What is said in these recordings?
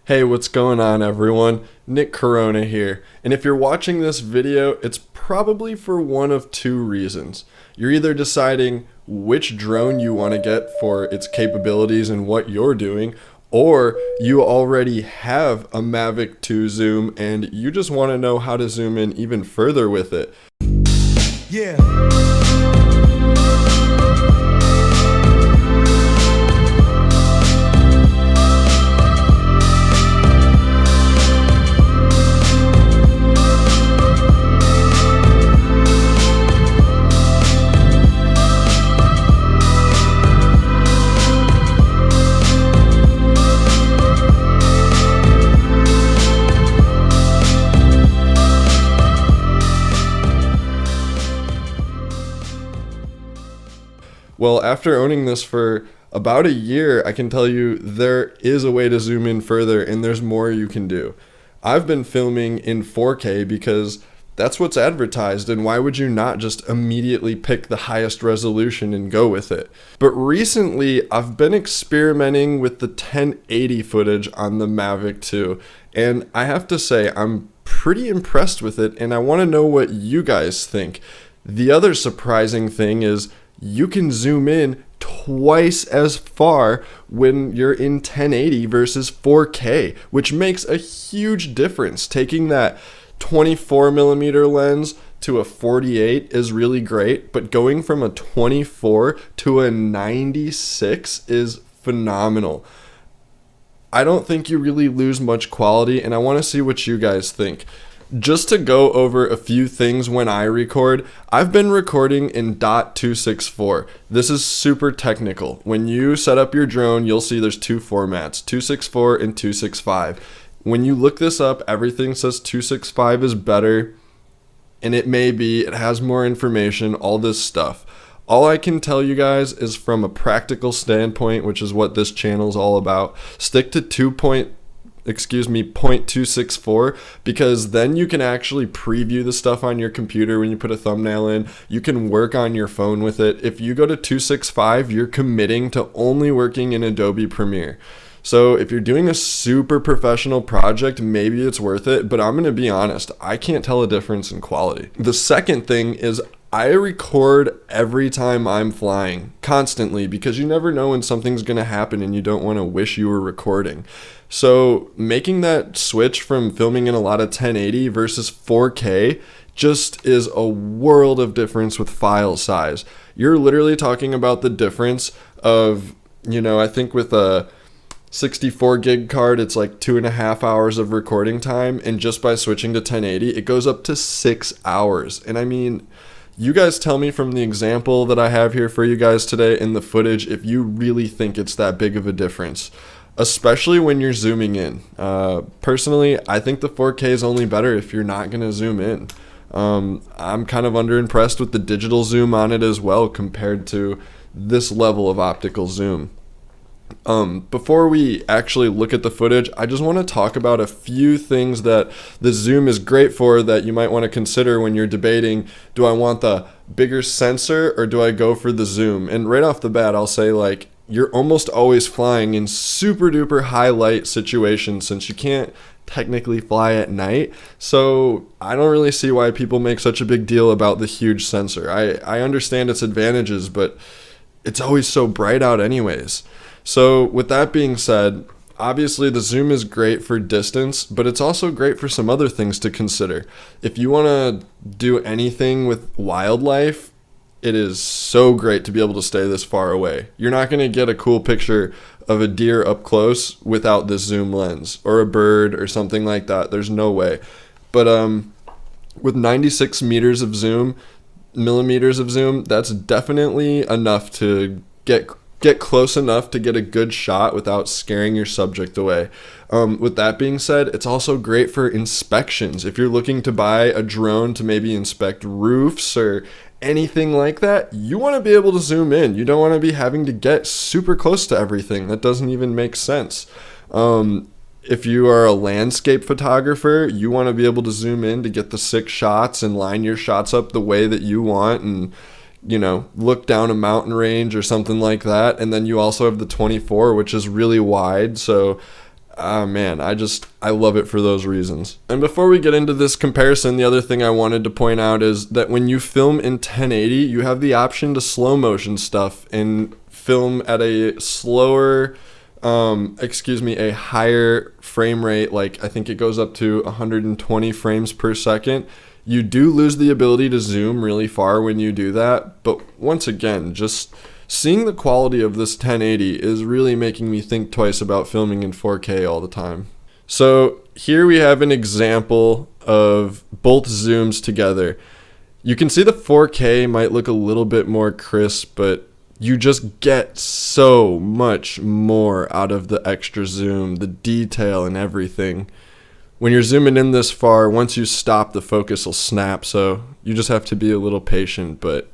Hey, what's going on, everyone? Nick Corona here. And if you're watching this video, it's probably for one of two reasons. You're either deciding which drone you want to get for its capabilities and what you're doing, or you already have a Mavic 2 zoom and you just want to know how to zoom in even further with it. Yeah. Well, after owning this for about a year, I can tell you there is a way to zoom in further and there's more you can do. I've been filming in 4K because that's what's advertised, and why would you not just immediately pick the highest resolution and go with it? But recently, I've been experimenting with the 1080 footage on the Mavic 2, and I have to say I'm pretty impressed with it, and I want to know what you guys think. The other surprising thing is you can zoom in twice as far when you're in 1080 versus 4K, which makes a huge difference. Taking that 24mm lens to a 48 is really great, but going from a 24 to a 96 is phenomenal. I don't think you really lose much quality, and I want to see what you guys think. Just to go over a few things when I record, I've been recording in .264. This is super technical. When you set up your drone, you'll see there's two formats, 264 and 265. When you look this up, everything says 265 is better, and it may be, it has more information, all this stuff. All I can tell you guys is from a practical standpoint, which is what this channel is all about, stick to 0.264, because then you can actually preview the stuff on your computer when you put a thumbnail in. You can work on your phone with it. If you go to 265, you're committing to only working in Adobe Premiere. So if you're doing a super professional project, maybe it's worth it, but I'm going to be honest, I can't tell a difference in quality. The second thing is I record every time I'm flying, constantly, because you never know when something's going to happen and you don't want to wish you were recording. So making that switch from filming in a lot of 1080 versus 4K just is a world of difference with file size. You're literally talking about the difference of, I think with a 64 gig card, it's like 2.5 hours of recording time, and just by switching to 1080, it goes up to 6 hours. And I mean, you guys tell me from the example that I have here for you guys today in the footage if you really think it's that big of a difference, especially when you're zooming in. Personally, I think the 4K is only better if you're not going to zoom in. I'm kind of underimpressed with the digital zoom on it as well compared to this level of optical zoom. Before we actually look at the footage, I just want to talk about a few things that the zoom is great for that you might want to consider when you're debating, do I want the bigger sensor or do I go for the zoom? And right off the bat, I'll say, like, you're almost always flying in super duper high light situations since you can't technically fly at night. So I don't really see why people make such a big deal about the huge sensor. I understand its advantages, but it's always so bright out anyways. So with that being said, obviously the zoom is great for distance, but it's also great for some other things to consider. If you want to do anything with wildlife, it is so great to be able to stay this far away. You're not going to get a cool picture of a deer up close without this zoom lens, or a bird or something like that. There's no way. But with 96 millimeters of zoom, that's definitely enough to get close enough to get a good shot without scaring your subject away. With that being said, it's also great for inspections. If you're looking to buy a drone to maybe inspect roofs or anything like that, you want to be able to zoom in. You don't want to be having to get super close to everything. That doesn't even make sense. If you are a landscape photographer, you want to be able to zoom in to get the sick shots and line your shots up the way that you want, and look down a mountain range or something like that. And then you also have the 24, which is really wide. So Ah, man, I love it for those reasons. And before we get into this comparison, the other thing I wanted to point out is that when you film in 1080, you have the option to slow motion stuff and film at a slower, a higher frame rate. Like, I think it goes up to 120 frames per second. You do lose the ability to zoom really far when you do that, but once again, just seeing the quality of this 1080 is really making me think twice about filming in 4K all the time. So here we have an example of both zooms together. You can see the 4K might look a little bit more crisp, but you just get so much more out of the extra zoom, the detail and everything. When you're zooming in this far, once you stop, the focus will snap, so you just have to be a little patient, but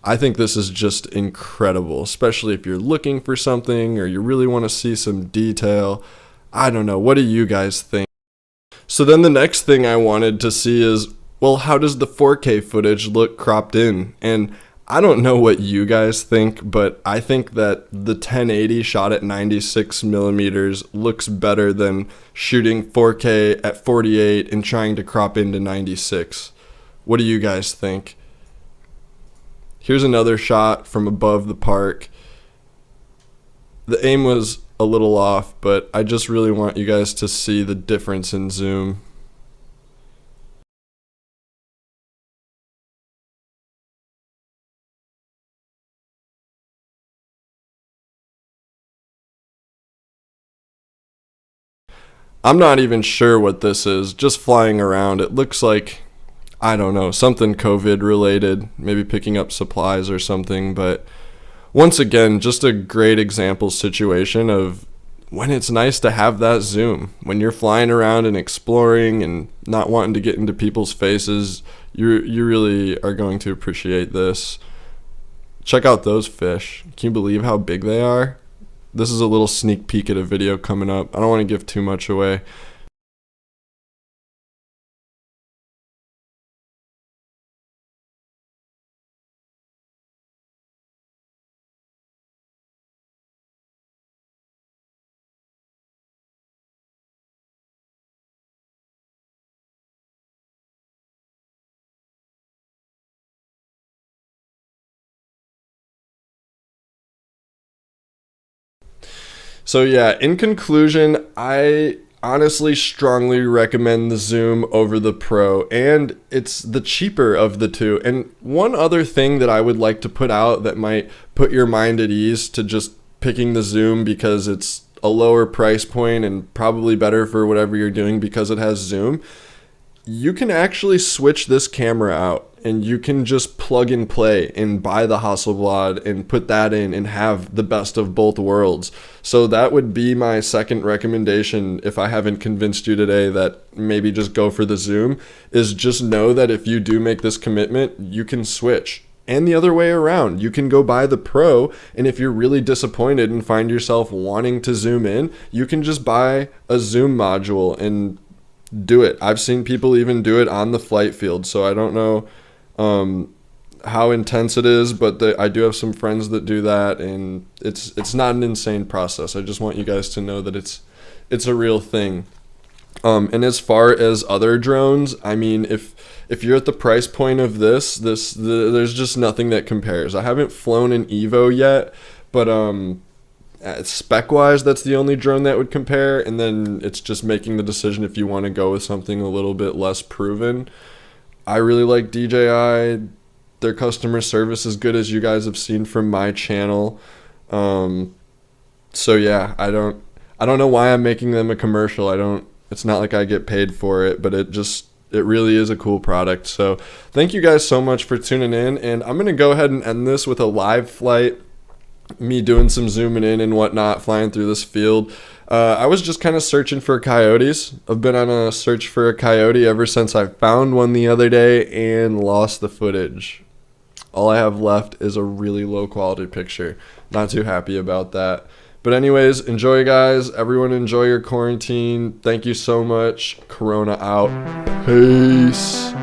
I think this is just incredible, especially if you're looking for something or you really want to see some detail. I don't know. What do you guys think? So then the next thing I wanted to see is, well, how does the 4K footage look cropped in? And I don't know what you guys think, but I think that the 1080 shot at 96 millimeters looks better than shooting 4K at 48 and trying to crop into 96. What do you guys think? Here's another shot from above the park. The aim was a little off, but I just really want you guys to see the difference in zoom. I'm not even sure what this is, just flying around. It looks like, I don't know, something COVID related, maybe picking up supplies or something. But once again, just a great example situation of when it's nice to have that zoom. When you're flying around and exploring and not wanting to get into people's faces, you really are going to appreciate this. Check out those fish. Can you believe how big they are? This is a little sneak peek at a video coming up. I don't want to give too much away. So yeah, in conclusion, I honestly strongly recommend the Zoom over the Pro, and it's the cheaper of the two. And one other thing that I would like to put out that might put your mind at ease to just picking the Zoom because it's a lower price point and probably better for whatever you're doing because it has Zoom. You can actually switch this camera out and you can just plug and play and buy the Hasselblad and put that in and have the best of both worlds. So that would be my second recommendation if I haven't convinced you today that maybe just go for the Zoom, is just know that if you do make this commitment, you can switch. And the other way around, you can go buy the Pro, and if you're really disappointed and find yourself wanting to zoom in, you can just buy a Zoom module and do it. I've seen people even do it on the flight field, so I don't know how intense it is, but I do have some friends that do that, and it's not an insane process. I just want you guys to know that it's a real thing. And as far as other drones, I mean, if you're at the price point of this, there's just nothing that compares. I haven't flown an Evo yet, but spec wise, that's the only drone that would compare, and then it's just making the decision if you want to go with something a little bit less proven. I really like DJI. Their customer service is good, as you guys have seen from my channel. So yeah, I don't know why I'm making them a commercial. It's not like I get paid for it, but it really is a cool product. So thank you guys so much for tuning in, and I'm gonna go ahead and end this with a live flight, me doing some zooming in and whatnot, flying through this field. I was just kind of searching for coyotes. I've been on a search for a coyote ever since I found one the other day and lost the footage. All I have left is a really low quality picture. Not too happy about that. But anyways, enjoy, guys. Everyone enjoy your quarantine. Thank you so much. Corona out. Peace.